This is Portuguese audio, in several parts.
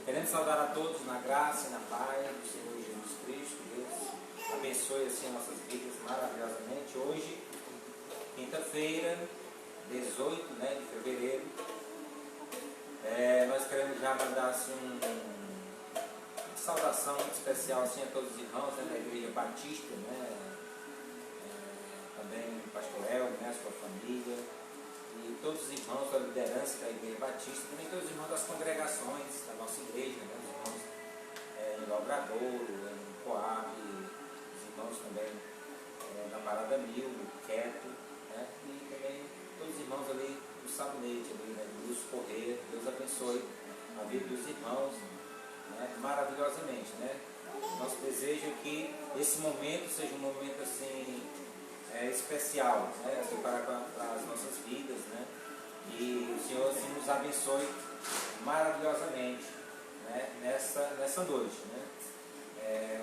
Queremos saudar a todos na graça e na paz do Senhor Jesus Cristo. Deus abençoe assim nossas vidas maravilhosamente. Hoje, quinta-feira, 18 de fevereiro, nós queremos já mandar assim, uma saudação especial assim, a todos os irmãos da Igreja Batista, também o pastor Elmo, a sua família, e todos os irmãos da liderança da Igreja Batista, também todos os irmãos das congregações da nossa igreja, os irmãos em Logradouro, em Coab, os irmãos também da Parada Mil, Queto, e também todos os irmãos ali do Sabonete, do Lúcio Correia. Deus abençoe a vida dos irmãos maravilhosamente. Nosso desejo é que esse momento seja um momento assim, especial, assim, para as nossas vidas, e o Senhor assim, nos abençoe maravilhosamente nessa noite.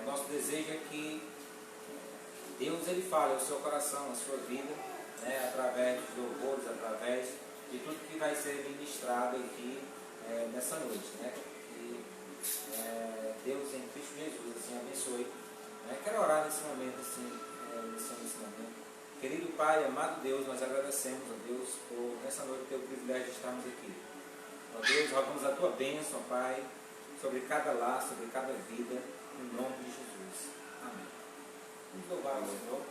O nosso desejo é que Deus ele fale ao seu coração, à sua vida, através dos louvores, através de tudo que vai ser ministrado aqui nessa noite. E Deus em Cristo Jesus assim, abençoe. Quero orar nesse momento, assim, nesse momento. Querido Pai, amado Deus, nós agradecemos a Deus por nessa noite ter o privilégio de estarmos aqui. Ó Deus, rogamos a Tua bênção, Pai, sobre cada lar, sobre cada vida, em nome de Jesus. Amém. Vamos louvar o Senhor.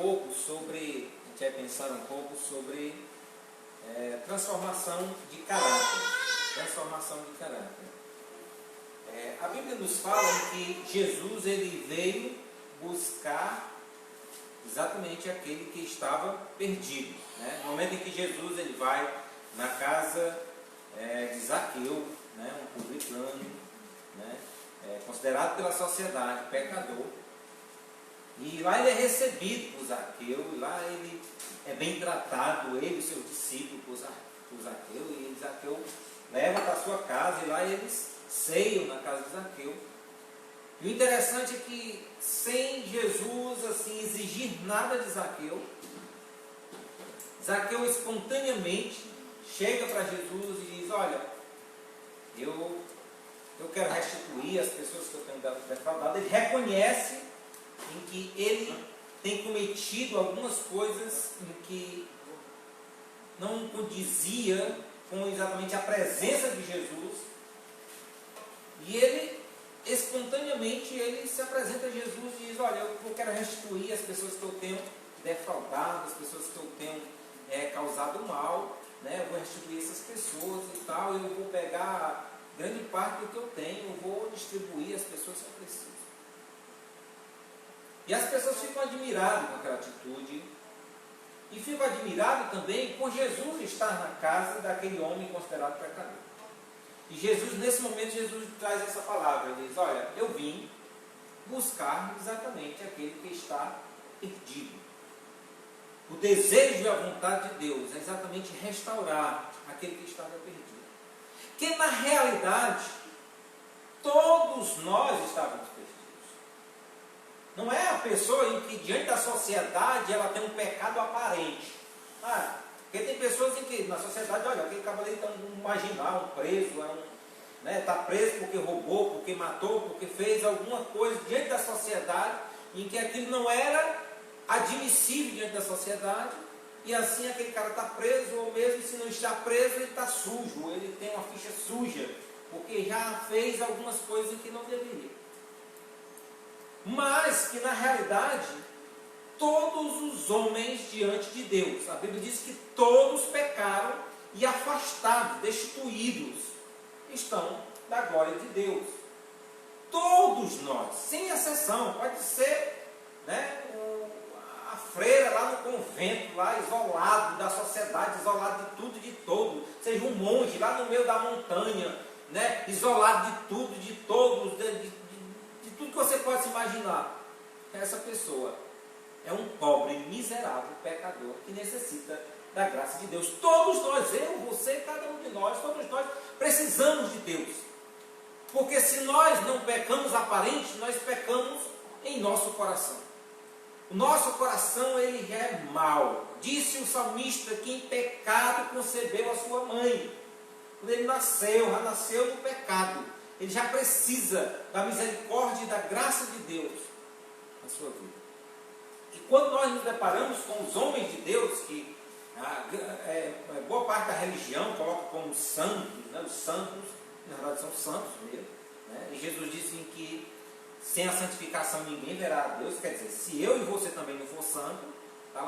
pouco sobre, a gente vai pensar um pouco sobre transformação de caráter. Transformação de caráter. A Bíblia nos fala que Jesus ele veio buscar exatamente aquele que estava perdido. Né? No momento em que Jesus ele vai na casa de Zaqueu, né? Um publicano, né? Considerado pela sociedade pecador, e lá ele é recebido por Zaqueu, e lá ele é bem tratado, ele e seus discípulos por Zaqueu, e Zaqueu leva para a sua casa, e lá eles ceiam na casa de Zaqueu. E o interessante é que, sem Jesus assim exigir nada de Zaqueu, Zaqueu espontaneamente chega para Jesus e diz: olha, eu quero restituir as pessoas que eu tenho defraudado. Ele reconhece em que ele tem cometido algumas coisas em que não condizia com exatamente a presença de Jesus, e ele espontaneamente ele se apresenta a Jesus e diz: olha, eu quero restituir as pessoas que eu tenho defraudado, as pessoas que eu tenho causado mal, né? Eu vou restituir essas pessoas e tal, eu vou pegar grande parte do que eu tenho, eu vou distribuir às pessoas que precisam. E as pessoas ficam admiradas com aquela atitude, e ficam admiradas também por Jesus estar na casa daquele homem considerado pecador. E Jesus, nesse momento, Jesus traz essa palavra, ele diz: olha, eu vim buscar exatamente aquele que está perdido. O desejo e a vontade de Deus é exatamente restaurar aquele que estava perdido. Que na realidade, todos nós estávamos perdidos. Não é a pessoa em que diante da sociedade ela tem um pecado aparente. Porque tem pessoas em que na sociedade, olha, aquele cavaleiro é um marginal, um preso, está preso porque roubou, porque matou, porque fez alguma coisa diante da sociedade em que aquilo não era admissível diante da sociedade, e assim aquele cara está preso, ou mesmo se não está preso, ele está sujo, ele tem uma ficha suja, porque já fez algumas coisas que não deveria. Mas que na realidade, todos os homens diante de Deus, a Bíblia diz que todos pecaram e afastados, destituídos, estão da glória de Deus. Todos nós, sem exceção. Pode ser, né, a freira lá no convento, lá isolado da sociedade, isolado de tudo e de todo, seja um monge lá no meio da montanha, né, isolado de tudo, de todos, de tudo que você pode se imaginar. Essa pessoa é um pobre, miserável pecador que necessita da graça de Deus. Todos nós, eu, você, cada um de nós, todos nós precisamos de Deus. Porque se nós não pecamos aparente, nós pecamos em nosso coração. O nosso coração, ele é mau. Disse o salmista que em pecado concebeu a sua mãe. Quando ele nasceu, já nasceu no pecado. Ele já precisa da misericórdia e da graça de Deus na sua vida. E quando nós nos deparamos com os homens de Deus, que boa parte da religião coloca como santos, né? Os santos, na verdade são santos mesmo, né? E Jesus disse que sem a santificação ninguém verá a Deus. Quer dizer, se eu e você também não for santo,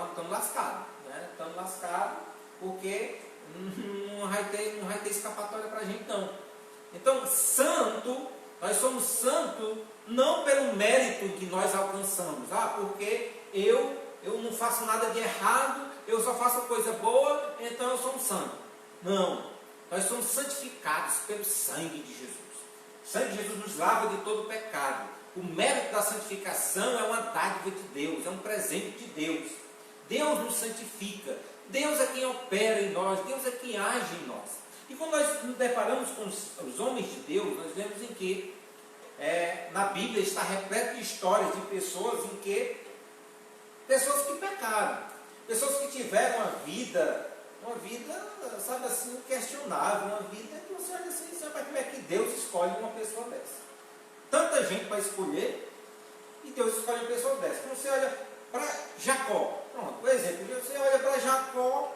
estamos lascados, né? Estamos lascados porque não vai ter escapatória para a gente não. Então, santo, nós somos santos não pelo mérito que nós alcançamos, porque eu não faço nada de errado, eu só faço coisa boa, então eu sou um santo. Não, nós somos santificados pelo sangue de Jesus. O sangue de Jesus nos lava de todo pecado. O mérito da santificação é uma dádiva de Deus, é um presente de Deus. Deus nos santifica, Deus é quem opera em nós, Deus é quem age em nós. E quando nós nos deparamos com os homens de Deus, nós vemos em que na Bíblia está repleto de histórias de pessoas pessoas que pecaram, pessoas que tiveram uma vida, sabe assim, questionável, uma vida que você olha assim, sabe como é que Deus escolhe uma pessoa dessa? Tanta gente para escolher, e Deus escolhe uma pessoa dessa. Quando você olha para Jacó, pronto, por exemplo, você olha para Jacó,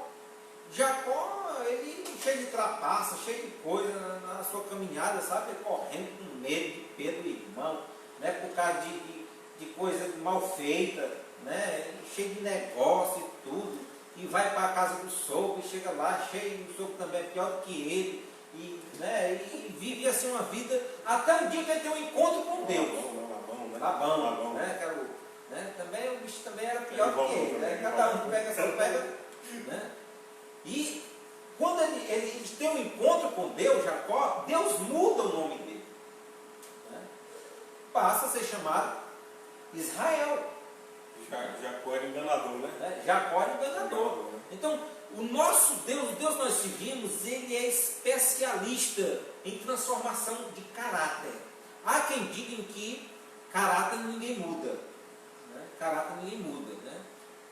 ele cheio de trapaça, cheio de coisa na sua caminhada, sabe? Correndo com medo de Pedro, irmão, né? Por causa de coisa mal feita, né, cheio de negócio e tudo, e vai para a casa do sogro, e chega lá cheio, o sogro também é pior do que ele, e, né, e vive assim uma vida, até o dia que ele tem um encontro com Deus. Labão, né? Também o bicho também era pior do que ele, né? Cada um pega, né? E quando eles têm um encontro com Deus, Jacó, Deus muda o nome dele, né? Passa a ser chamado Israel. Jacó era enganador, né? Jacó era enganador. Então, o nosso Deus, o Deus que nós seguimos, ele é especialista em transformação de caráter. Há quem diga que caráter ninguém muda, né? Caráter ninguém muda, né?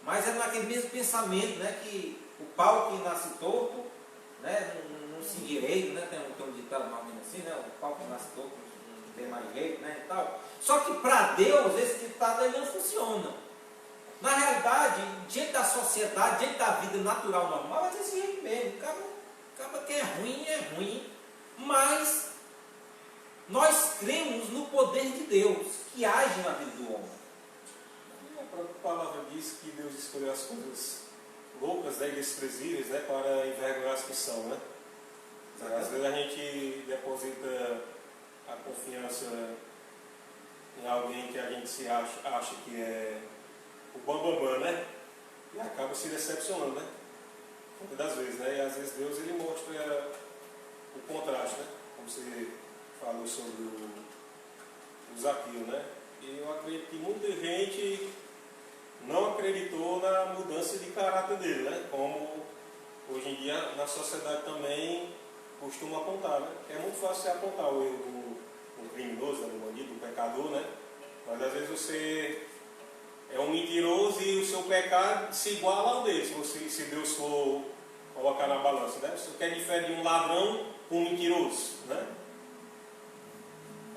Mas é naquele mesmo pensamento, né? Que o pau que nasce torto, né? Não se endireita, né? Tem um ditado mais ou menos assim, né? O pau que nasce torto não tem mais jeito, né? E tal. Só que para Deus esse ditado ele não funciona. Na realidade, diante da sociedade, diante da vida natural normal, é desse jeito mesmo. Acaba que é ruim, mas nós cremos no poder de Deus, que age na vida do homem. A própria palavra diz que Deus escolheu as coisas loucas, né, e desprezíveis, né, para envergonhar as que são, né? Às vezes a gente deposita a confiança em alguém que a gente se acha que é o bambambam, né? E acaba se decepcionando, né? Muitas das vezes, né? E às vezes Deus ele mostra o contraste, né? Como você falou sobre o Zaqueu, né? E eu acredito que muita gente não acreditou na mudança de caráter dele, né? Como hoje em dia na sociedade também costuma apontar, né? É muito fácil apontar o erro do criminoso, do bandido, do pecador, né? Mas às vezes você é um mentiroso e o seu pecado se iguala ao dele, se Deus for colocar na balança, né? Você quer diferir um ladrão com um mentiroso, né?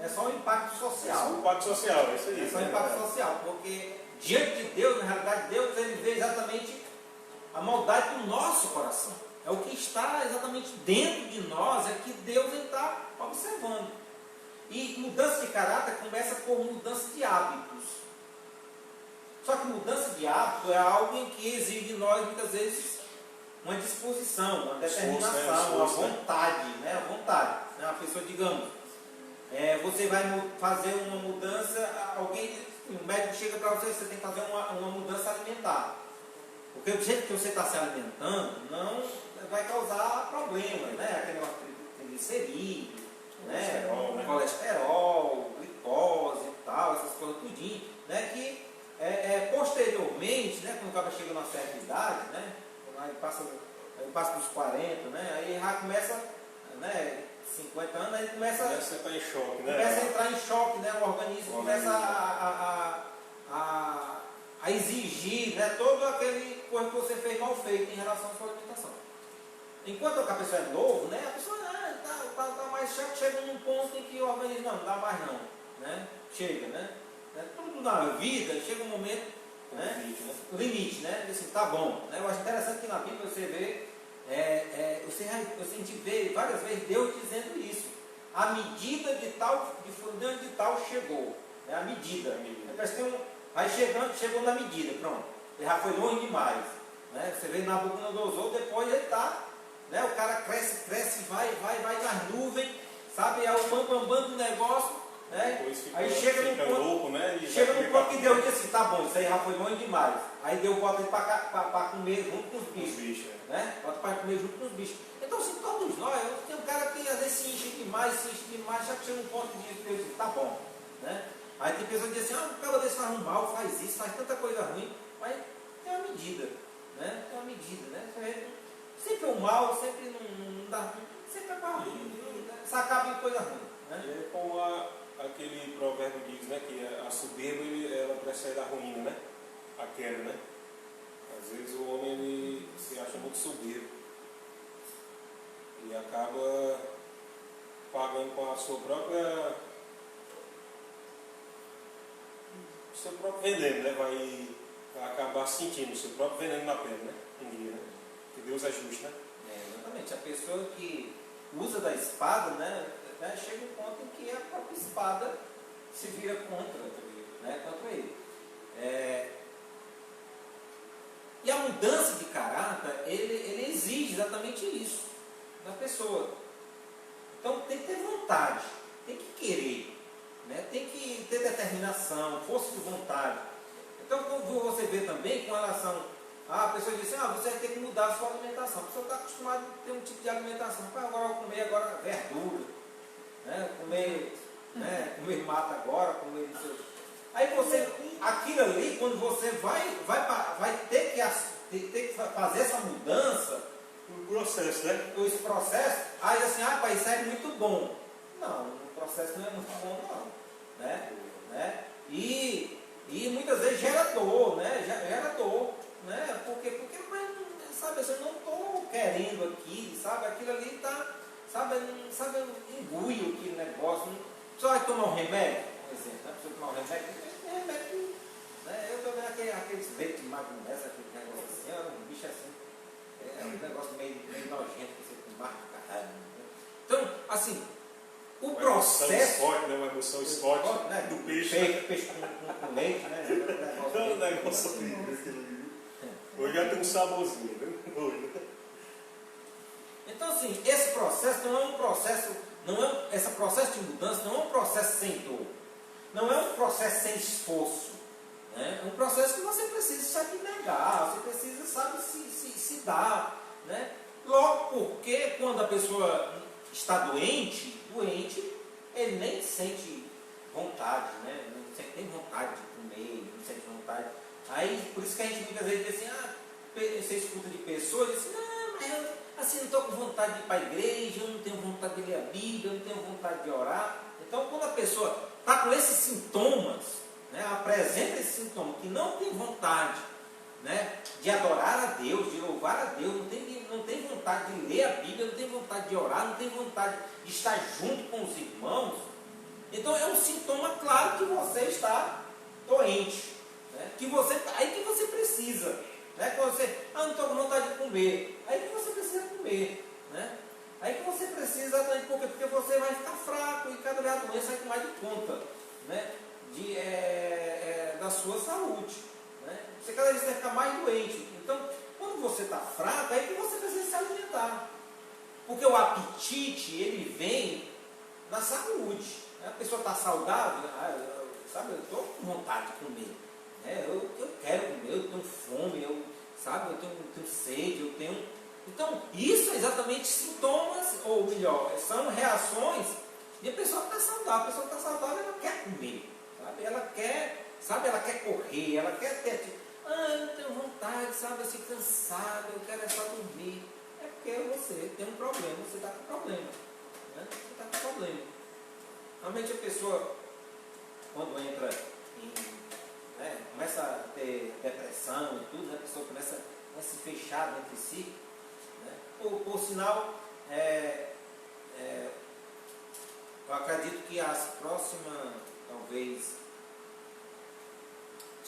É só um impacto social. É só um impacto social, é isso aí. É só um impacto social, porque diante de Deus, na realidade, Deus ele vê exatamente a maldade do nosso coração. É o que está exatamente dentro de nós, é que Deus está observando. E mudança de caráter começa por mudança de hábitos. Só que mudança de hábito é algo em que exige de nós, muitas vezes, uma disposição, uma determinação, uma vontade, né? A vontade. Né? A pessoa, digamos, você vai fazer uma mudança, um médico chega para você, você tem que fazer uma mudança alimentar. Porque do jeito que você está se alimentando, não vai causar problemas, né? Aquele triglicerídeo, né? Colesterol, glicose e tal, essas coisas tudinho, né? Que posteriormente, né, quando o cara chega numa certa idade, né, aí passa dos 40, né, aí já começa, né, 50 anos, aí começa a entrar em choque, né? Começa a entrar em choque, né, o organismo começa a exigir, né, todo aquele coisa que você fez mal feito em relação à sua alimentação. Enquanto a pessoa é novo, né, a pessoa tá mais chato, chega num ponto em que o organismo não dá mais não, né, chega, né. Tudo na vida chega um momento, né? Limite, né? Assim, tá bom. Né? Eu acho interessante que na Bíblia você vê, a gente vê várias vezes Deus dizendo isso. A medida de tal, de fulano de tal chegou. Né? A medida. Vai chegou na medida, pronto. Ele já foi longe demais. Né? Você vê Nabucodonosor, depois ele está, né? O cara cresce, vai nas nuvens, sabe? É o bambambam do negócio. Né? Aí chega num ponto, louco, né? Chega num ponto que Deus diz assim, tá bom, isso aí já foi longe demais. Aí Deus bota ele para comer junto com os bichos. Né? Bota para comer junto com os bichos. Então, assim, todos nós, tem um cara que às vezes se enche demais, já que chega num ponto de Deus diz, tá bom. Né? Aí tem pessoas que dizem assim, o cara desse faz um mal, faz isso, faz tanta coisa ruim, mas tem uma medida. Né? Tem uma medida, né? Sempre o mal, sempre não dá, sempre é para ruim, isso acaba em coisa ruim. Né? E é como aquele provérbio diz, né, que a soberba ela precede a ruína, né? A queda, né? Às vezes o homem ele se acha muito soberbo e acaba pagando com a seu próprio veneno, né? Vai acabar sentindo o seu próprio veneno na pele, né? Um dia, né? Que Deus é justo, né? Exatamente. A pessoa que usa da espada, né? Chega um ponto em que a própria espada se vira contra ele. mudança de caráter, ele exige exatamente isso da pessoa. Então tem que ter vontade, tem que querer, né? Tem que ter determinação, força de vontade. Então quando você vê também com relação a pessoa diz assim, você vai ter que mudar a sua alimentação. A pessoa está acostumada a ter um tipo de alimentação. Agora eu vou comer verdura, né? Comer mata agora, comer isso. Aí você, aquilo ali, quando você vai ter que fazer essa mudança, o processo, né? Esse processo, aí assim, pai, isso é muito bom. Não, o processo não é muito bom não. Né? E muitas vezes gera dor, né? Gera dor. Né? Porque mas, sabe, eu não estou querendo aqui, sabe? Aquilo ali está, sabe, engulho aquele negócio. Só vai tomar um remédio, por exemplo, né? Precisa tomar um remédio, né? Eu estou vendo aqueles leitos magnésio, aquele negócio assim, um bicho assim, é um negócio meio nojento que você marca o caralho. Né? Então, assim, o processo. Uma emoção Scott, né? Do peixe. Peixe com leite, né? Um negócio horrível. Hoje já tem um saborzinho, né? Então, assim, esse processo não é um processo, esse processo de mudança não é um processo sem dor, não é um processo sem esforço, né? É um processo que você precisa se abnegar, você precisa, sabe, se dar, né? Logo porque quando a pessoa está doente, ele nem sente vontade, né? Não tem vontade de comer, não sente vontade. Aí, por isso que a gente muitas vezes diz assim, você escuta de pessoas e diz assim, não, mas eu assim, não estou com vontade de ir para a igreja, eu não tenho vontade de ler a Bíblia, eu não tenho vontade de orar. Então, quando a pessoa está com esses sintomas, né, apresenta esse sintoma, que não tem vontade, né, de adorar a Deus, de louvar a Deus, não tem vontade de ler a Bíblia, não tem vontade de orar, não tem vontade de estar junto com os irmãos, então é um sintoma claro que você está doente. Né? Aí que você precisa, né? Quando você, não estou com vontade de comer, aí que você precisa comer, né? Aí que você precisa exatamente porque você vai ficar fraco e cada vez a doença vai tomar de conta, né? Da sua saúde, né? Você cada vez vai ficar mais doente. Então, quando você está fraco, aí que você precisa se alimentar, porque o apetite ele vem na saúde. Né? A pessoa está saudável, sabe? Eu estou com vontade de comer. Eu quero comer, eu tenho fome, eu tenho sede, eu tenho. Então, isso é exatamente sintomas, ou melhor, são reações de a pessoa que está saudável. A pessoa que está saudável, ela quer comer, sabe? Ela quer correr, ela quer ter. Eu não tenho vontade, sabe? Eu estou cansado, eu quero só dormir. É porque você tem um problema, você está com problema. Né? Você está com problema. Realmente a pessoa, quando entra em. Começa a ter depressão e tudo, né? A pessoa começa a se fechar entre si. Né? Por sinal, eu acredito que os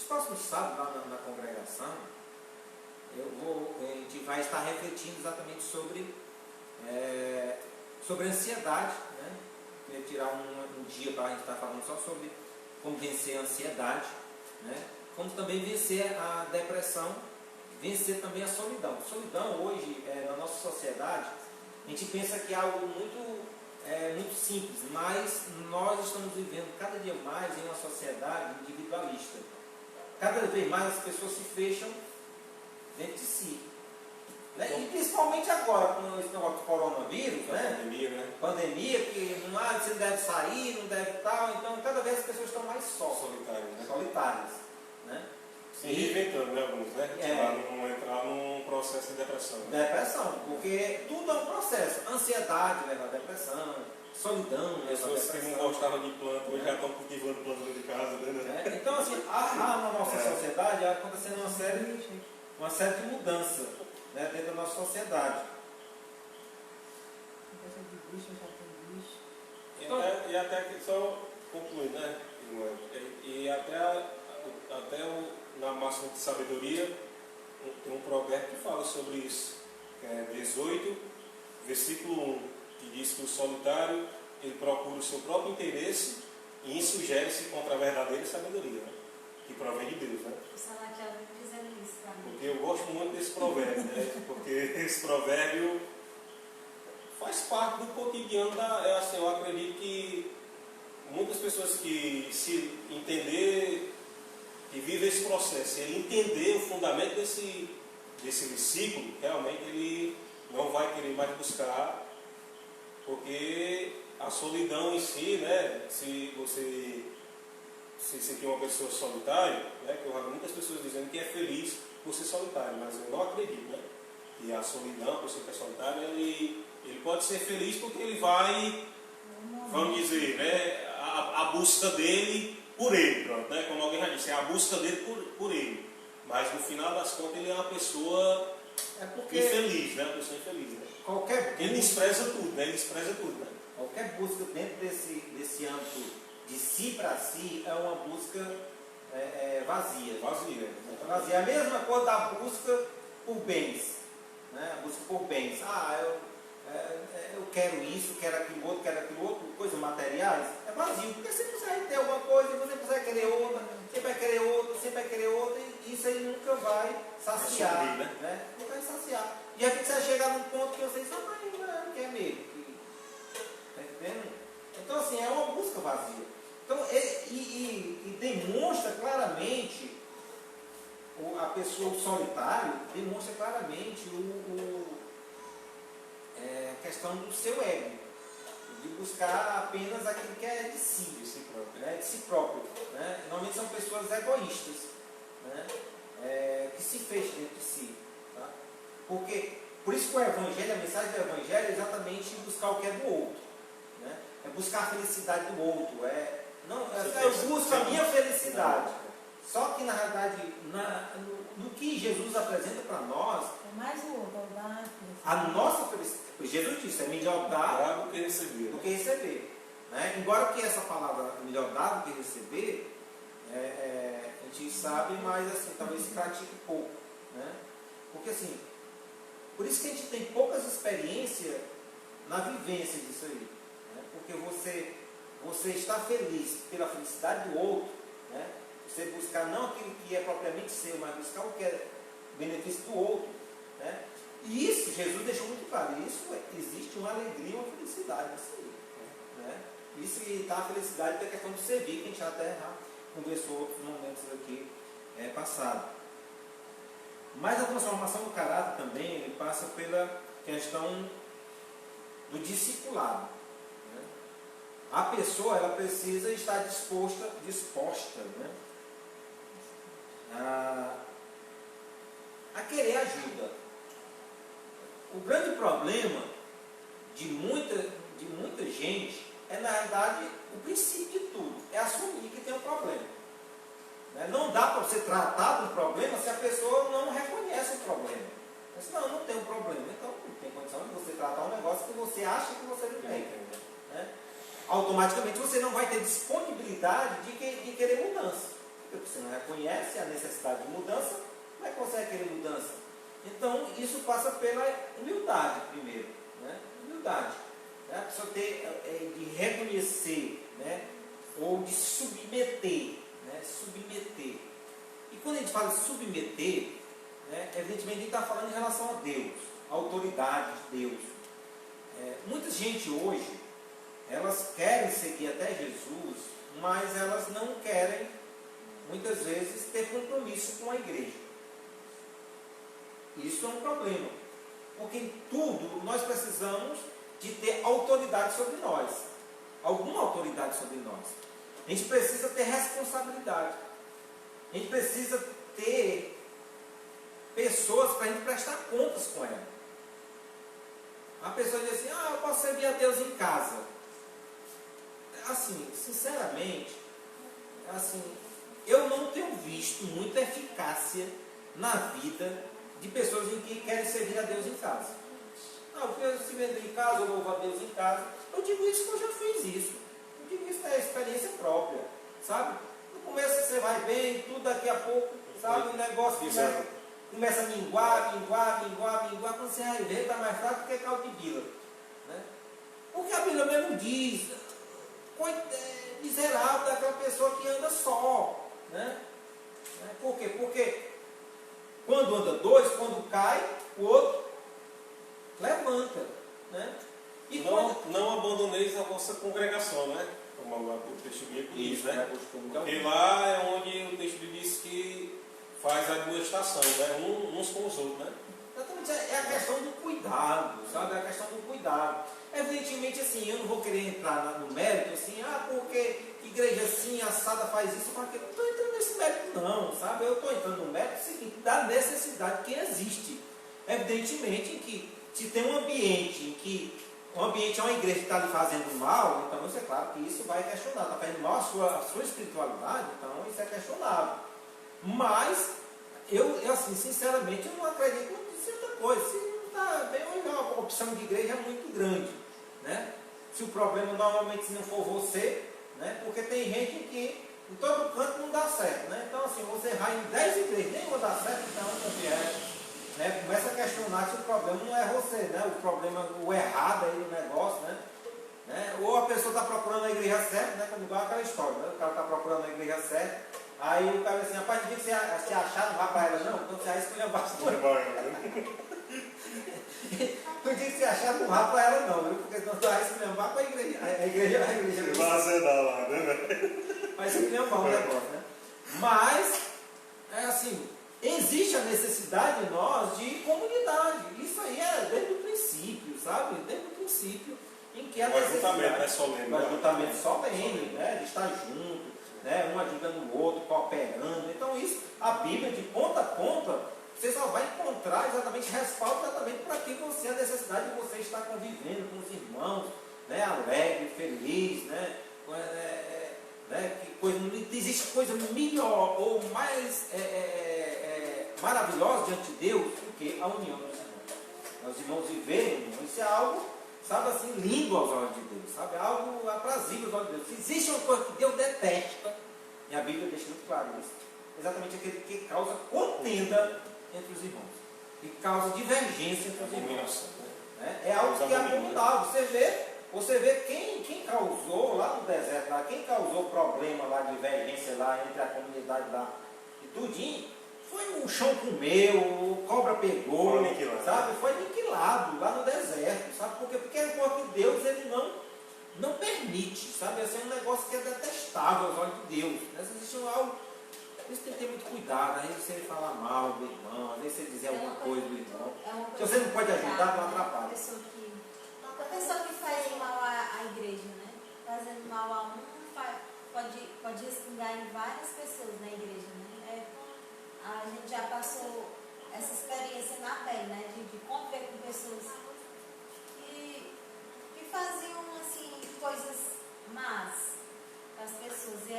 próximos sábados lá na congregação, a gente vai estar refletindo exatamente sobre ansiedade. Né? Eu queria tirar um dia para a gente estar falando só sobre como vencer a ansiedade. Né? Como também vencer a depressão, vencer também a solidão. Solidão hoje, na nossa sociedade, a gente pensa que é algo muito simples, mas nós estamos vivendo cada dia mais em uma sociedade individualista. Cada vez mais as pessoas se fecham dentro de si. Né? E principalmente agora, com esse negócio do coronavírus, pandemia, que você não deve sair, não deve tal, então cada vez as pessoas estão mais solitárias. Né? Se reinventando, né, alguns, né? Para não entrar num processo de depressão. Né? Depressão, porque tudo é um processo. Ansiedade leva a depressão, solidão leva a depressão. Pessoas que não gostavam de planta, hoje já estão cultivando planta dentro de casa. Né? Então, assim, há na nossa sociedade acontecendo uma série de mudanças, né, dentro da nossa sociedade. E até que só concluindo, né? E até na máxima de sabedoria tem um provérbio que fala sobre isso, que é 18, versículo 1, que diz que o solitário ele procura o seu próprio interesse e insurgere-se contra a verdadeira sabedoria. Né? que provém de Deus, né? Falar que ela não fizeram isso para mim. Porque eu gosto muito desse provérbio, né? Porque esse provérbio faz parte do cotidiano eu acredito que muitas pessoas que se entender, que vivem esse processo, ele entender o fundamento desse versículo, realmente ele não vai querer mais buscar, porque a solidão em si, né? Se você se sentir uma pessoa solitária, né? Que eu vejo muitas pessoas dizendo que é feliz por ser solitário, mas eu não acredito, né? Que a solidão, por ser solitário, ele pode ser feliz porque ele vai, vamos dizer, né? A busca dele por ele, pronto, né? Como alguém já disse, é a busca dele por ele. Mas no final das contas ele é uma pessoa infeliz, né? Uma pessoa infeliz, né? Ele despreza tudo, né? Ele despreza tudo, né? Qualquer busca dentro desse âmbito de si para si é uma busca vazia. Vazia. É a mesma coisa da busca por bens. Né? A busca por bens. Eu quero isso, quero aquilo outro, coisas materiais. É vazio, porque você consegue ter alguma coisa, você consegue querer outra, você vai querer outra, e isso aí nunca vai saciar. Subir, né? Nunca vai saciar. E aí você vai chegar num ponto que você diz, mas não quer mesmo. Está entendendo? Então, assim, é uma busca vazia. Então, e demonstra claramente, a pessoa, o solitário, demonstra claramente a questão do seu ego, de buscar apenas aquilo que é de si próprio. Né? De si próprio, né? Normalmente são pessoas egoístas, né? Que se fecham dentro de si. Tá? Por isso que o Evangelho, a mensagem do Evangelho é exatamente buscar o que é do outro. Né? É buscar a felicidade do outro. Eu busco a minha felicidade. Só que, na realidade, no que Jesus apresenta para nós, É mais o outro, dar a nossa felicidade. Jesus disse, é melhor dar do que receber. do que receber. Né? Embora que essa palavra melhor dar do que receber, a gente sabe, mas assim, talvez se pratique pouco. Né? Porque assim, por isso que a gente tem poucas experiências na vivência disso aí. Né? Porque você está feliz pela felicidade do outro, né? Você buscar não aquilo que é propriamente seu, mas buscar o que é benefício do outro. Né? E isso, Jesus deixou muito claro, existe uma alegria, uma felicidade nisso aí. Né? Isso está a felicidade da questão do servir, que a gente já até conversou outros momentos aqui passado. Mas a transformação do caráter também ele passa pela questão do discipulado. Né? A pessoa ela precisa estar disposta, né? a querer ajuda. O grande problema de muita gente é, na realidade, o princípio de tudo. É assumir que tem um problema. Né? Não dá para você tratar do problema se a pessoa não reconhece o problema. Mas, não tem um problema. Então, não tem condição de você tratar um negócio que você acha que você não tem. Né? Automaticamente, você não vai ter disponibilidade de querer mudança. Porque você não reconhece a necessidade de mudança, como é que consegue querer mudança? Então, isso passa pela humildade primeiro. Né? Humildade. Né? A pessoa de reconhecer, né? Ou de submeter. Né? Submeter. E quando a gente fala de submeter, né? Evidentemente a gente está falando em relação a Deus, a autoridade de Deus. Muita gente hoje, elas querem seguir até Jesus, mas elas não querem, muitas vezes, ter compromisso com a igreja. Isso é um problema, porque em tudo nós precisamos de ter autoridade sobre nós, alguma autoridade sobre nós. A gente precisa ter responsabilidade, a gente precisa ter pessoas para a gente prestar contas com ela. A pessoa diz assim, eu posso servir a Deus em casa. Assim, sinceramente, assim, eu não tenho visto muita eficácia na vida de pessoas em que querem servir a Deus em casa. Eu se vender em casa, eu louvo a Deus em casa. Eu digo isso porque eu já fiz isso. Eu digo isso é experiência própria, sabe? No começo você vai bem, tudo daqui a pouco, sabe? O negócio começa a minguar, quando você vai ver, está mais fraco que caldo de bila. Né? Porque a Bíblia mesmo diz, miserável daquela pessoa que anda só. Né? Né? Por quê? Porque quando anda dois, quando cai, o outro levanta. Né? E não abandoneis a vossa congregação, né? Como o texto bíblico diz, né? Porque então, lá é onde o texto diz que faz a admoestação, né? Uns com os outros, né? exatamente, é a questão do cuidado, sabe? É a questão do cuidado. Evidentemente, assim, eu não vou querer entrar no mérito, assim, porque igreja assim, assada faz isso, porque eu não estou entrando nesse mérito não, sabe? Eu estou entrando no mérito seguinte, da necessidade que existe. Evidentemente que se tem um ambiente em que um ambiente é uma igreja que está lhe fazendo mal, então isso é claro que isso vai questionar, está fazendo mal a sua espiritualidade, então isso é questionável. Mas, eu assim, sinceramente, eu não acredito em certa coisa. Se não está bem, a opção de igreja é muito grande. Né? Se o problema normalmente se não for você, né? Porque tem gente que em todo canto não dá certo. Né? Então, assim, você vai em 10 igrejas, nenhuma dá certo, então não né? Começa a questionar se o problema não é você, né? O problema, o errado aí no negócio, né? Ou a pessoa está procurando a igreja certa, né? Como igual aquela história, né? O cara está procurando a igreja certa, aí o cara diz assim, rapaz, no dia que você achar, não vá para ela não, então você aí escolhe bastante. No dia que você achar, não vá para ela não, viu? Porque senão você vai escolher, vá para a igreja. A igreja vai azedar lá, né? Vai escolher o negócio, né? Mas, é assim, existe a necessidade em nós de comunidade. Isso aí é desde o princípio, sabe? Desde o princípio em que a necessidade... ajuntamento é solene. O ajuntamento solene, né? De estar junto, né? Um ajudando o outro, cooperando. Então isso, a Bíblia de ponta a ponta, você só vai encontrar exatamente respaldo exatamente para que você, a necessidade de você estar convivendo com os irmãos, né? Alegre, feliz, né? Que coisa, não existe coisa melhor ou mais maravilhosa diante de Deus do que a união dos irmãos. Os irmãos viverem união, isso é algo, sabe assim, lindo aos olhos de Deus, sabe? Algo aprazível aos olhos de Deus. Se existe uma coisa que Deus detesta, e a Bíblia deixa muito claro isso, exatamente aquele que causa contenda entre os irmãos e causa divergência entre os irmãos. Né? É algo que é abominável. Você vê quem causou lá no deserto, lá, quem causou problema lá, divergência lá entre a comunidade lá e tudinho, foi o chão comeu, o cobra pegou, sabe? Foi aniquilado lá no deserto, sabe? Porque é o que Deus ele não permite, sabe? Esse é um negócio que é detestável aos olhos de Deus. Né? Existe algo, isso tem que ter muito cuidado, às vezes você falar mal do irmão, às vezes você dizer alguma coisa do irmão. Se você não pode ajudar, não atrapalha. A pessoa que faz mal à igreja, né? Fazendo mal a um, pode respingar em várias pessoas na igreja, né? A gente já passou essa experiência na pele, né? De conviver com pessoas que faziam, assim, coisas más para as pessoas. E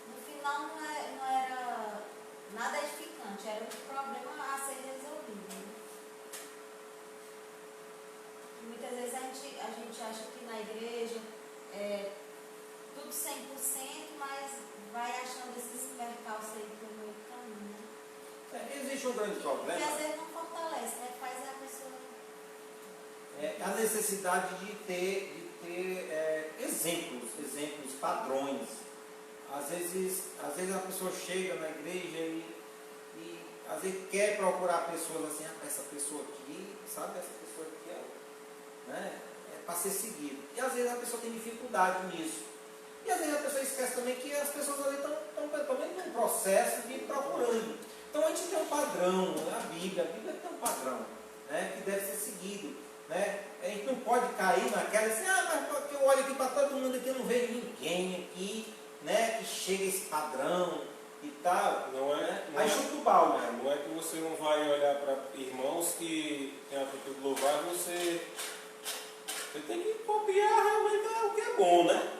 no final não era nada edificante, era um problema a ser resolvido, né? Muitas vezes a gente acha que na igreja é tudo 100%, mas vai achando esses percalços aí pelo meio do caminho. Né? Existe um grande problema. Que às vezes não fortalece, né? Faz a pessoa... a necessidade de ter exemplos, padrões. Às vezes a pessoa chega na igreja e às vezes quer procurar pessoas assim, essa pessoa aqui, sabe? Essa pessoa aqui é para ser seguido. E às vezes a pessoa tem dificuldade nisso. E às vezes a pessoa esquece também que as pessoas ali estão num processo de ir procurando. Então a gente tem um padrão, né? A Bíblia tem um padrão, né? Que deve ser seguido. Né? A gente não pode cair naquela assim, mas eu olho aqui para todo mundo aqui, eu não vejo ninguém aqui, né? Que chega esse padrão e tal. Aí chuta o balde. Não é que você não vai olhar para irmãos que têm a atitude louvável, você tem que copiar realmente o que é bom, né?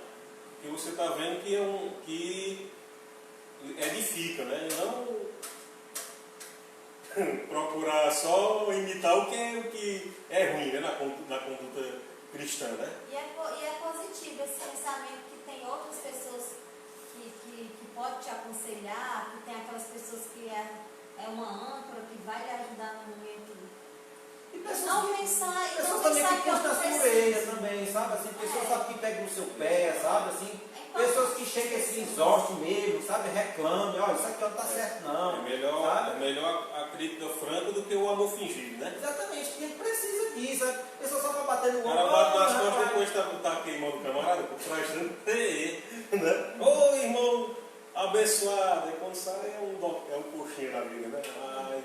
Que você está vendo que edifica, né? E não procurar só imitar o que é ruim, né? na conduta cristã, né? E é positivo esse pensamento que tem outras pessoas que podem te aconselhar, que tem aquelas pessoas que é uma âncora, que vai lhe ajudar no momento. E pessoas Não também pensar que puxam a sua orelha também, sabe? Assim, pessoas sabe, que pegam no seu pé, sabe? Assim, pessoas que chega esse exorte mesmo, sabe? Reclame, ó, isso aqui não está certo não. É melhor a crítica franca do que o amor fingido, né? Exatamente, porque ele precisa disso, a pessoa só vai bater no O ombro. cara bate nas costas depois tá queimando o camarada, por trás dele, né? Ô irmão abençoado, e quando sai é um coxinha na vida, né? Ai,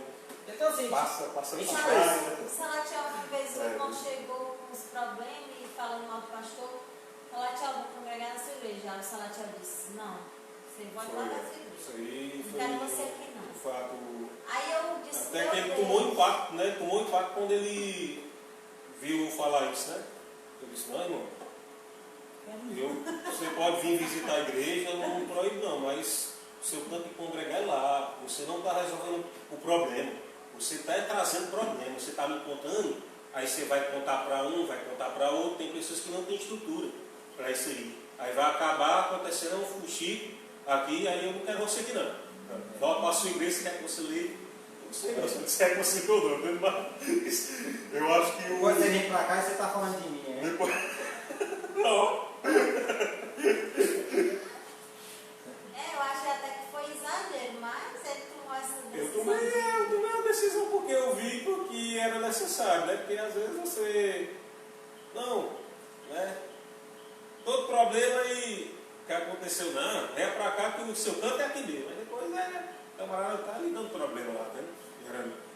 então assim, passa O pra trás, né? Salatiel, uma vez, o irmão chegou com os problemas e falando mal do pastor. Salatiel, vou congregar na sua igreja. Aí o Salatiel disse: não, você pode lá na sua igreja. Isso aí Não foi quero você aqui não. um fato. Aí eu disse: Até meu que ele Deus. tomou impacto, né? Tomou impacto quando ele viu falar isso, né? Eu disse: não, irmão, você pode vir visitar a igreja, eu não proíbo não, mas o seu canto de congregar é lá. Você não está resolvendo o problema. Você está trazendo problema. Você está me contando, aí você vai contar para um, vai contar para outro. Tem pessoas que não têm estrutura para isso aí. Aí vai acabar acontecendo um fuxico aqui, aí eu não quero você aqui não. Volta para a sua igreja, se quer que você leia. Não sei não, se quer que você leia ou não. Mas eu acho que o... Quando você vem para cá, você está falando de mim, né? Não. Eu achei até que foi exagero, mas ele tomou essa Eu decisão. tomei uma decisão porque eu vi que era necessário, né? Porque às vezes você... Não, né? Todo problema que aconteceu, não, é pra cá que o seu canto é aqui mesmo. Mas depois o camarada tá ali dando problema lá, né?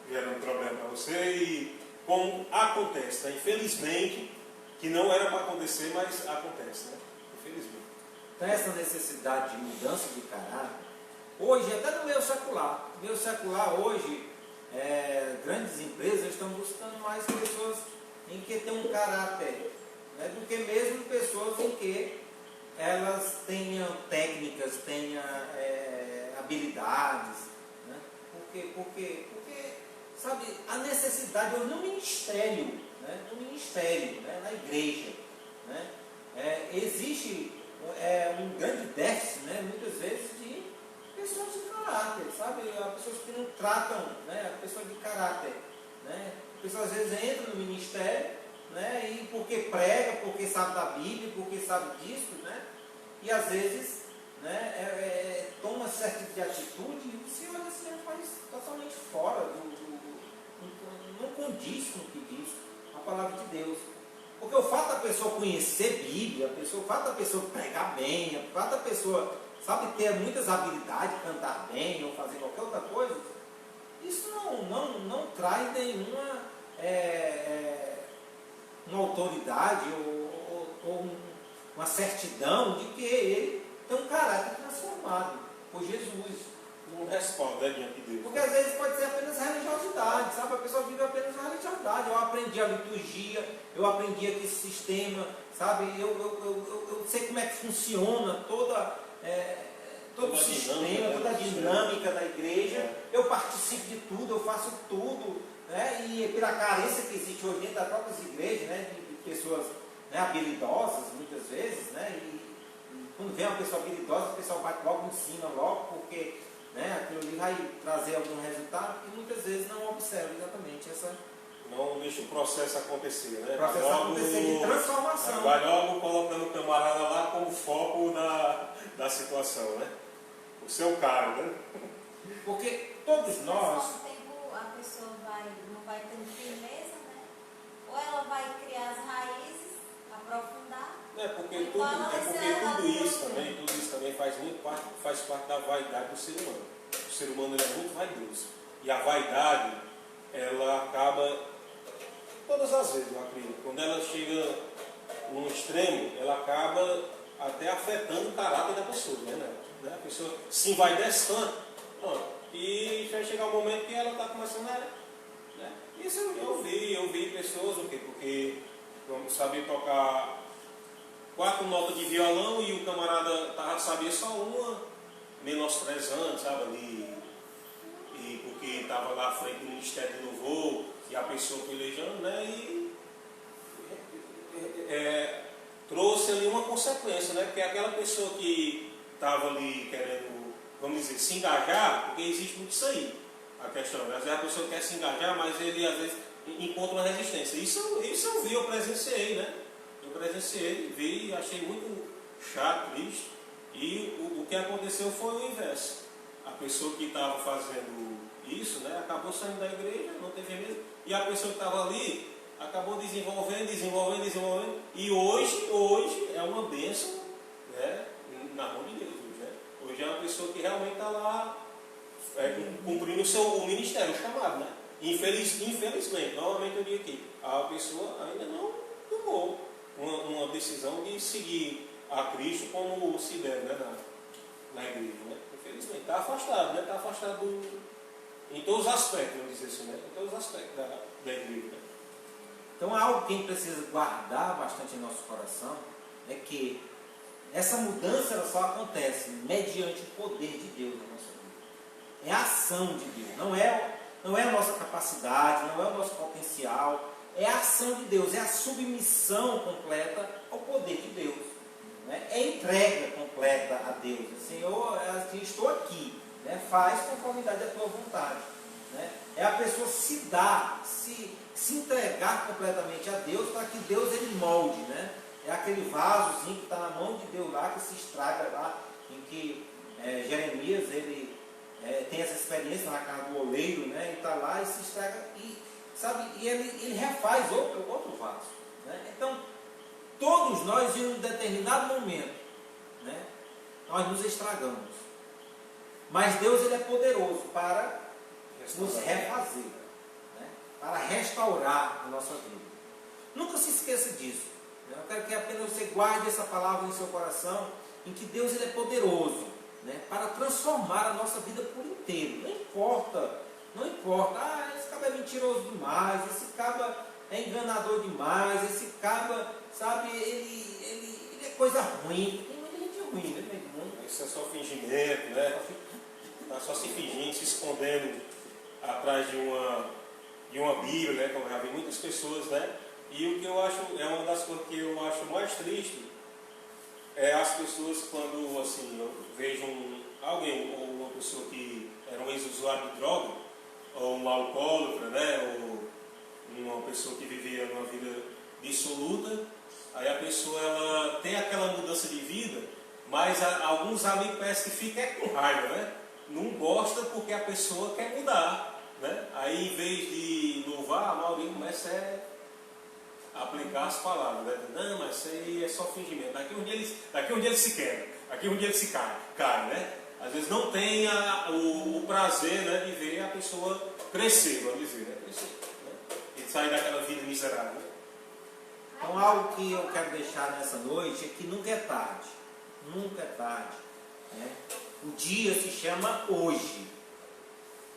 Gerando problema para você e como acontece, né? Infelizmente, que não era para acontecer, mas acontece, né? Infelizmente. Então essa necessidade de mudança de caráter, hoje, até no meio secular hoje, grandes empresas estão buscando mais pessoas em que tem um caráter, né, do que mesmo pessoas em que elas tenham técnicas, tenham habilidades, né? Porque, sabe, a necessidade hoje no ministério, né, na igreja, né, existe um grande déficit, né, muitas vezes, de pessoas de caráter, sabe? Pessoas que não tratam, né, a pessoa de caráter, né? A pessoa às vezes entra no ministério, né, e porque prega, porque sabe da Bíblia, porque sabe disso, né, e às vezes, né, toma certo tipo de atitude e o Senhor assim, faz totalmente fora não condiz com o que diz a palavra de Deus. Porque o fato da pessoa conhecer Bíblia, o fato da pessoa pregar bem, o fato da pessoa, sabe, ter muitas habilidades, cantar bem ou fazer qualquer outra coisa, isso não traz nenhuma uma autoridade ou uma certidão de que ele tem um caráter transformado por Jesus. Não responde, diante de Deus. Porque às vezes pode ser apenas religiosidade, sabe? A pessoa vive apenas a religiosidade. Eu aprendi a liturgia, eu aprendi aqui esse sistema, sabe? Eu sei como é que funciona todo o sistema, toda a dinâmica da igreja. Eu participo de tudo, eu faço tudo, né? E pela carência que existe hoje dentro das próprias igrejas, né? De pessoas, né, habilidosas, muitas vezes, né? E quando vem uma pessoa habilidosa, o pessoal bate logo em cima, porque, né, aquilo ali vai trazer algum resultado e muitas vezes não observa exatamente essa... Não deixa o processo acontecer, né? O processo acontecer de transformação. Vai logo colocando o camarada lá como foco da situação, né? O seu cargo, né? Porque todos nós... Mas com o tempo a pessoa não vai tendo firmeza, né? Ou ela vai criar as raízes, aprofundar. Porque tudo isso também faz parte da vaidade do ser humano. O ser humano ele é muito vaidoso. E a vaidade, ela acaba, todas as vezes, eu acredito, quando ela chega num extremo, ela acaba até afetando o caráter da pessoa, né? A pessoa se envaidece tanto, e vai chegar um momento que ela está começando a... Né? Isso eu vi pessoas, o quê? Porque vamos saber tocar 4 notas de violão e o camarada sabia só uma, menosprezando, sabe, ali, e porque estava lá à frente do Ministério de Louvor e a pessoa pelejando, né, e trouxe ali uma consequência, né, porque aquela pessoa que estava ali querendo, vamos dizer, se engajar, porque existe muito isso aí, a questão, às vezes a pessoa quer se engajar, mas ele às vezes encontra uma resistência. Isso eu vi, eu presenciei, né? Eu presenciei, vi, achei muito chato, triste, E o que aconteceu foi o inverso. A pessoa que estava fazendo isso, né, acabou saindo da igreja, não teve mesmo, e a pessoa que estava ali acabou desenvolvendo, e hoje é uma bênção, né, na mão de Deus. Né? Hoje é uma pessoa que realmente está lá cumprindo o ministério, o chamado. Né? Infelizmente, novamente eu digo aqui, a pessoa ainda não tomou uma decisão de seguir a Cristo como se deve, né, na igreja. Né? Infelizmente, está afastado, né? Está afastado em todos os aspectos, vamos dizer assim, né? Em todos os aspectos da igreja. Né? Então, algo que a gente precisa guardar bastante em nosso coração é que essa mudança ela só acontece mediante o poder de Deus na nossa vida. É a ação de Deus, não é a nossa capacidade, não é o nosso potencial, é a ação de Deus, é a submissão completa ao poder de Deus. Né? É a entrega completa a Deus. Senhor, estou aqui, né? Faz conformidade à tua vontade. Né? É a pessoa se dar, se entregar completamente a Deus para que Deus ele molde. Né? É aquele vasozinho que está na mão de Deus lá, que se estraga lá, em que Jeremias ele tem essa experiência na casa do oleiro, né? E está lá e se estraga, e ele refaz outro vaso. Né? Então, todos nós, em um determinado momento, né, nós nos estragamos. Mas Deus ele é poderoso para nos refazer, né, para restaurar a nossa vida. Nunca se esqueça disso. Né? Eu quero que apenas você guarde essa palavra em seu coração, em que Deus ele é poderoso, né, para transformar a nossa vida por inteiro. Não importa, esse cabo é mentiroso demais, esse cabo é enganador demais, esse cabo, sabe, ele é coisa ruim. Tem muita gente ruim, né, meu irmão? Isso é só fingimento, né? Está só se fingindo, se escondendo atrás de uma Bíblia, né? Como eu já vi muitas pessoas, né? E o que eu acho, é uma das coisas que eu acho mais triste, é as pessoas quando, assim, eu vejo alguém, ou uma pessoa que era um ex-usuário de droga, ou um alcoólatra, né? Ou uma pessoa que vivia uma vida dissoluta, aí a pessoa ela tem aquela mudança de vida, mas alguns amigos parecem que ficam com raiva, né? Não gosta porque a pessoa quer mudar, né? Aí em vez de louvar, alguém começa a aplicar as palavras, né? Não, mas isso aí é só fingimento. Daqui um dia ele se quebra, daqui um dia ele se cai, né? Às vezes não tem o prazer, né, de ver a pessoa crescer, vamos dizer, né? Crescer, né? E sair daquela vida miserável. Né? Então, algo que eu quero deixar nessa noite é que nunca é tarde. Nunca é tarde. Né? O dia se chama hoje.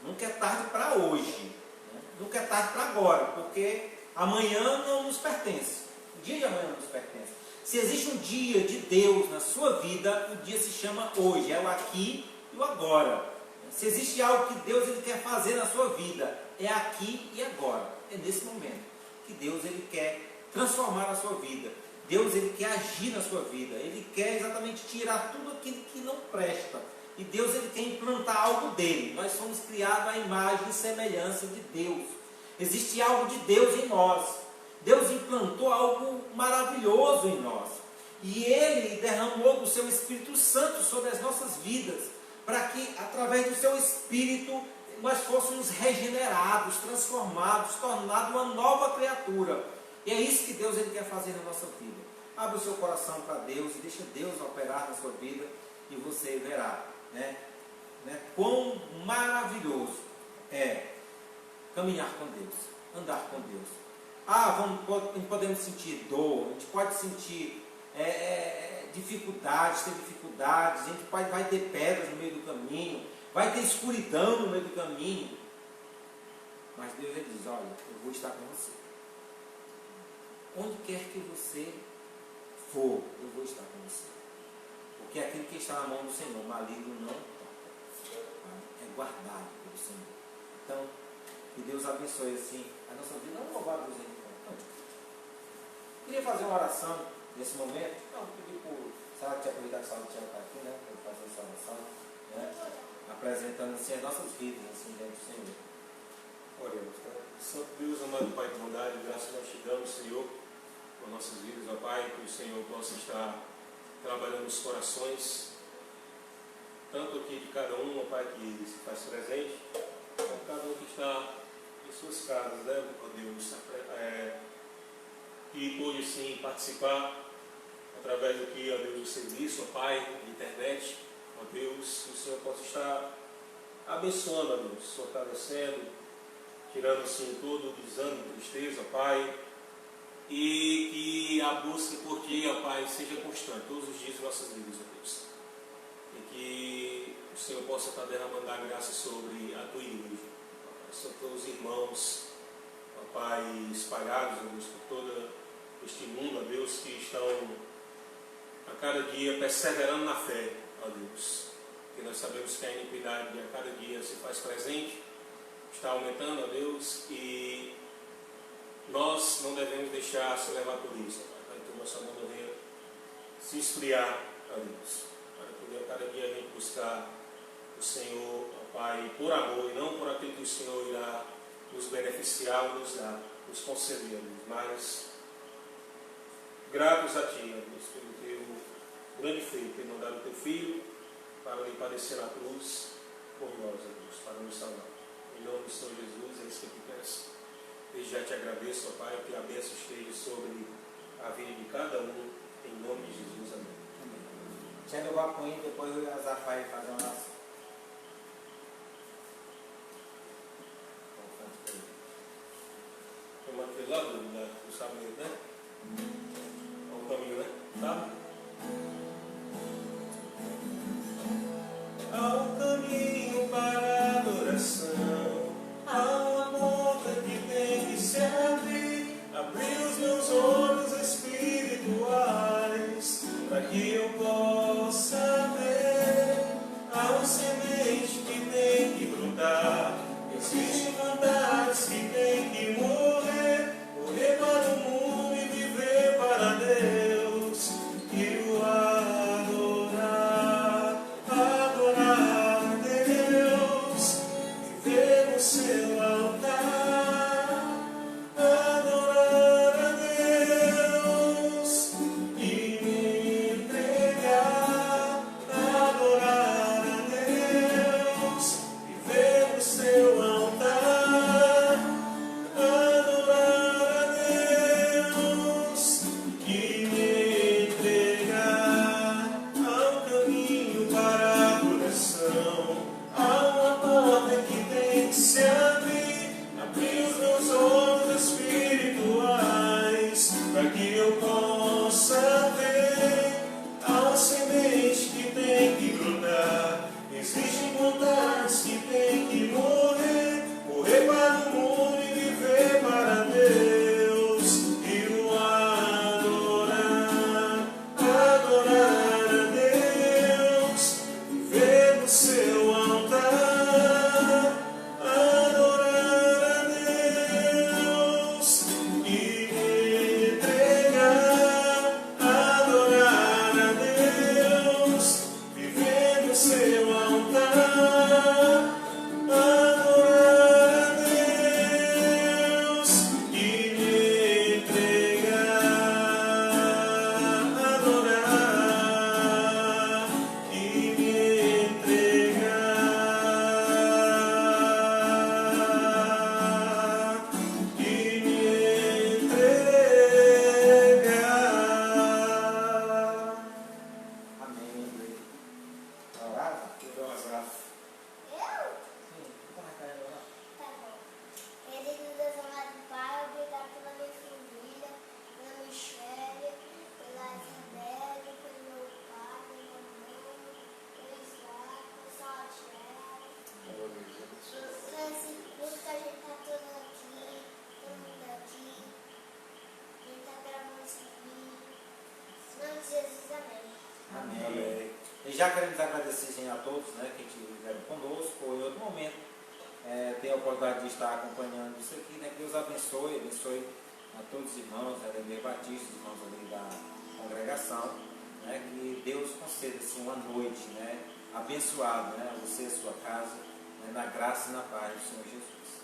Nunca é tarde para hoje. Né? Nunca é tarde para agora, porque amanhã não nos pertence. O dia de amanhã não nos pertence. Se existe um dia de Deus na sua vida, o dia se chama hoje. É o aqui e o agora. Se existe algo que Deus ele quer fazer na sua vida, é aqui e agora. É nesse momento que Deus ele quer transformar a sua vida. Deus ele quer agir na sua vida. Ele quer exatamente tirar tudo aquilo que não presta. E Deus ele quer implantar algo dele. Nós somos criados à imagem e semelhança de Deus. Existe algo de Deus em nós. Deus implantou algo maravilhoso em nós. E Ele derramou do seu Espírito Santo sobre as nossas vidas, para que, através do seu Espírito, nós fôssemos regenerados, transformados, tornados uma nova criatura. E é isso que Deus ele quer fazer na nossa vida. Abre o seu coração para Deus e deixa Deus operar na sua vida e você verá, né, quão maravilhoso é caminhar com Deus, andar com Deus. Podemos sentir dor, a gente pode sentir dificuldades, ter dificuldades, a gente vai ter pedras no meio do caminho, vai ter escuridão no meio do caminho, mas Deus ele diz, olha, eu vou estar com você. Onde quer que você for, eu vou estar com você. Porque aquilo que está na mão do Senhor, maligno não toca, é guardado pelo Senhor. Então, que Deus abençoe assim a nossa vida. Não louvar Deus aí. Queria fazer uma oração nesse momento. Não, pedir por Sara, te aproveitar que a Sara está aqui, né? Para fazer essa oração, né? Apresentando assim as nossas vidas, assim, diante do Senhor. Oremos, tá? Santo Deus, amado Pai de bondade, graças nós te damos, Senhor, por nossas vidas, ó Pai, que o Senhor possa estar trabalhando nos corações tanto aqui de cada um, ó Pai, que se faz presente, como cada um que está em suas casas, né, ó Deus, e pôde sim participar através aqui, ó Deus, do serviço, ó Pai, de internet, ó Deus, que o Senhor possa estar abençoando, ó Deus, fortalecendo, tirando assim todo o desânimo, tristeza, ó Pai, e que a busca por Ti, ó Pai, seja constante todos os dias de nossas vidas, ó Deus, e que o Senhor possa estar derramando a graça sobre a Tua igreja, sobre todos os irmãos, ó Pai, espalhados, ó Deus, por todo este mundo, ó Deus, que estão a cada dia perseverando na fé, ó Deus, que nós sabemos que a iniquidade a cada dia se faz presente, está aumentando, ó Deus, e nós não devemos deixar se levar por isso, para que nossa mão não venha se esfriar, ó Deus, para poder a cada dia a gente buscar o Senhor, ó Pai, por amor e não por aquilo que o Senhor irá nos beneficiar ou nos dar, nos conceder, mas gratos a Ti, ó Deus, pelo Teu grande feito, ter mandado o Teu Filho para ele padecer na cruz por nós, ó Deus, para nos salvar. Em nome do Senhor Jesus, é isso que eu te peço. Desde já te agradeço, ó Pai, que a bênção esteja sobre a vida de cada um, em nome de Jesus. Amém. Tinha do Vapuim, depois o Azar vai fazer uma oração. Tem uma coisa lá do sabonete, né? É o caminho, né? Tá? Há um caminho para a adoração, há uma porta que tem que se abrir, abrir os meus olhos espirituais, para que eu possa ver. Há uma semente que tem que brotar, existem vontades que tem que morrer, morrer para o mundo e viver para Deus, e o adorar, adorar a Deus, viver no seu altar, adorar a Deus e me entregar, adorar a Deus, viver no seu altar, adorar a Deus e me entregar. Há um caminho para a adoração, há uma porta que tem que se abrir, abrir os meus olhos espirituais, para que eu possa ver. Há uma semente que tem que brotar, existem vontades que tem que morrer, morrer para o mundo e viver para Deus, e o adorar, adorar a Deus, viver no seu altar, adorar a Deus e me entregar, adorar a Deus, viver no seu altar, adorar a Deus e me entregar, adorar e me entregar, e me entregar. Amém. Orava? Então, Azar. Sim, não está na cara, Tá bom. Querido Deus amado Pai, obrigado pela minha família, pela Michelle, pela Isabelle, pelo meu pai, pela minha mãe, pelo Isaac, pelo Salatiel, por esse culto que a gente tá todo aqui, todo mundo aqui. A gente tá gravando esse vídeo. Em nome de Jesus, amém. Amém. Amém. E já queremos agradecer, Senhor, a todos, né, que estiveram conosco, ou em outro momento ter a oportunidade de estar acompanhando isso aqui, né, que Deus abençoe a todos os irmãos da Igreja Batista, os irmãos ali da congregação, né, que Deus conceda assim, uma noite, né, abençoada, né, a você e a sua casa, né, na graça e na paz do Senhor Jesus.